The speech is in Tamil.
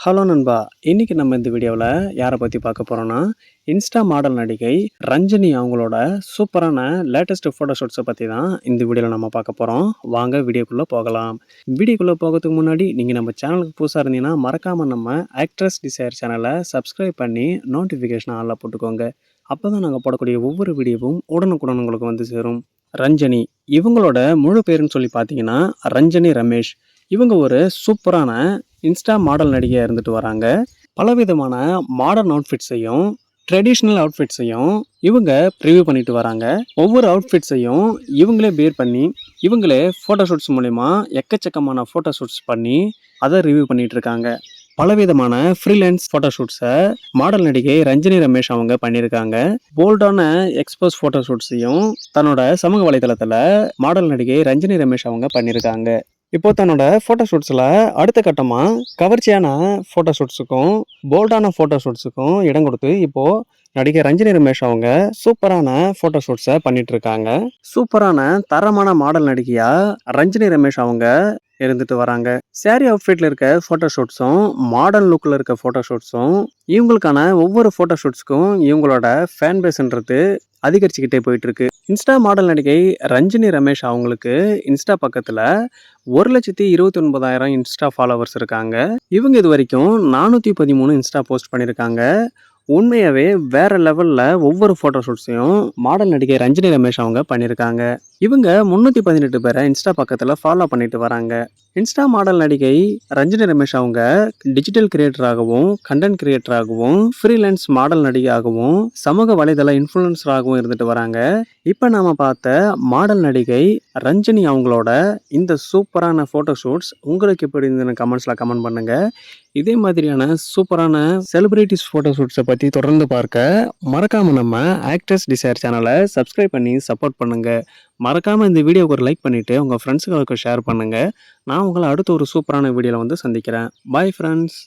ஹலோ நண்பா! இன்னைக்கு நம்ம இந்த வீடியோவில் யாரை பற்றி பார்க்க போகிறோன்னா, இன்ஸ்டா மாடல் நடிகை ரஞ்சனி அவங்களோட சூப்பரான லேட்டஸ்ட் ஃபோட்டோஷூட்ஸை பற்றி தான் இந்த வீடியோவில் நம்ம பார்க்க போகிறோம். வாங்க வீடியோக்குள்ளே போகலாம். வீடியோக்குள்ளே போகிறதுக்கு முன்னாடி நீங்கள் நம்ம சேனலுக்கு புதுசாக இருந்தீங்கன்னா மறக்காமல் நம்ம ஆக்ட்ரஸ் டிசைர் சேனலை சப்ஸ்கிரைப் பண்ணி நோட்டிஃபிகேஷன் ஆளில் போட்டுக்கோங்க. அப்போ தான் நாங்கள் போடக்கூடிய ஒவ்வொரு வீடியோவும் உடனுக்குடன் உங்களுக்கு வந்து சேரும். ரஞ்சனி இவங்களோட முழு பேருன்னு சொல்லி பார்த்தீங்கன்னா ரஞ்சனி ரமேஷ். இவங்க ஒரு சூப்பரான இன்ஸ்டா மாடல் நடிகையாக இருந்துட்டு வராங்க. பலவிதமான மாடர்ன் அவுட்ஃபிட்ஸையும் ட்ரெடிஷ்னல் அவுட்ஃபிட்ஸையும் இவங்க ப்ரிவ்யூ பண்ணிட்டு வராங்க. ஒவ்வொரு அவுட்ஃபிட்ஸையும் இவங்களே பேர் பண்ணி இவங்களே ஃபோட்டோஷூட்ஸ் மூலிமா எக்கச்சக்கமான ஃபோட்டோஷூட்ஸ் பண்ணி அதை ரிவ்யூ பண்ணிட்டு இருக்காங்க. பலவிதமான ஃப்ரீலான்ஸ் ஃபோட்டோஷூட்ஸை மாடல் நடிகை ரஞ்சனி ரமேஷ் அவங்க பண்ணியிருக்காங்க. போல்டான எக்ஸ்போஸ் ஃபோட்டோஷூட்ஸையும் தன்னோட சமூக வலைதளத்தில் மாடல் நடிகை ரஞ்சனி ரமேஷ் அவங்க பண்ணியிருக்காங்க. இப்போ தன்னோட ஃபோட்டோஷூட்ஸில் அடுத்த கட்டமாக கவர்ச்சியான ஃபோட்டோஷூட்ஸுக்கும் போல்டான ஃபோட்டோஷூட்ஸுக்கும் இடம் கொடுத்து இப்போது நடிகை ரஞ்சனி ரமேஷ் அவங்க சூப்பரான ஃபோட்டோஷூட்ஸை பண்ணிட்டு இருக்காங்க. சூப்பரான தரமான மாடல் நடிகையாக ரஞ்சனி ரமேஷ் அவங்க இருந்துட்டு வராங்க. சாரி அவுட்ஃபிட்ல இருக்க ஃபோட்டோஷூட்ஸும் மாடர்ன் லுக்கில் இருக்க ஃபோட்டோஷூட்ஸும் இவங்களுக்கான ஒவ்வொரு ஃபோட்டோஷூட்ஸ்க்கும் இவங்களோட ஃபேன் பேஸ்ன்றது அதிகரிச்சுக்கிட்டே போயிட்டு இருக்கு. இன்ஸ்டா மாடல் நடிகை ரஞ்சனி ரமேஷ் அவங்களுக்கு இன்ஸ்டா பக்கத்தில் 1,29,000 இன்ஸ்டா ஃபாலோவர்ஸ் இருக்காங்க. இவங்க இது வரைக்கும் 413 இன்ஸ்டா போஸ்ட் பண்ணியிருக்காங்க. உண்மையாகவே வேற லெவலில் ஒவ்வொரு ஃபோட்டோஷூட்ஸையும் மாடல் நடிகை ரஞ்சனி ரமேஷ் அவங்க பண்ணியிருக்காங்க. இவங்க 318 பேரை இன்ஸ்டா பக்கத்தில் ஃபாலோ பண்ணிட்டு வராங்க. இன்ஸ்டா மாடல் நடிகை ரஞ்சனி ரமேஷ் அவங்க டிஜிட்டல் கிரியேட்டராகவும் கண்டென்ட் கிரியேட்டராகவும் ஃப்ரீலான்ஸ் மாடல் நடிகையாகவும் சமூக வலைதள இன்ஃப்ளூயன்சராகவும் இருந்துட்டு வராங்க. இப்போ நாம் பார்த்த மாடல் நடிகை ரஞ்சனி அவங்களோட இந்த சூப்பரான ஃபோட்டோஷூட்ஸ் உங்களுக்கு எப்படி இருந்ததுன்னு கமெண்ட்ஸில் கமெண்ட் பண்ணுங்கள். இதே மாதிரியான சூப்பரான செலிபிரிட்டிஸ் ஃபோட்டோஷூட்ஸை பற்றி தொடர்ந்து பார்க்க மறக்காமல் நம்ம ஆக்ட்ரஸ் டிசைர் சேனலை சப்ஸ்கிரைப் பண்ணி சப்போர்ட் பண்ணுங்கள். மறக்காமல் இந்த வீடியோவுக்கு ஒரு லைக் பண்ணிவிட்டு உங்கள் ஃப்ரெண்ட்ஸுங்களுக்கு ஷேர் பண்ணுங்கள். நான் உங்களை அடுத்த ஒரு சூப்பரான வீடியோவில் வந்து சந்திக்கிறேன். Bye friends.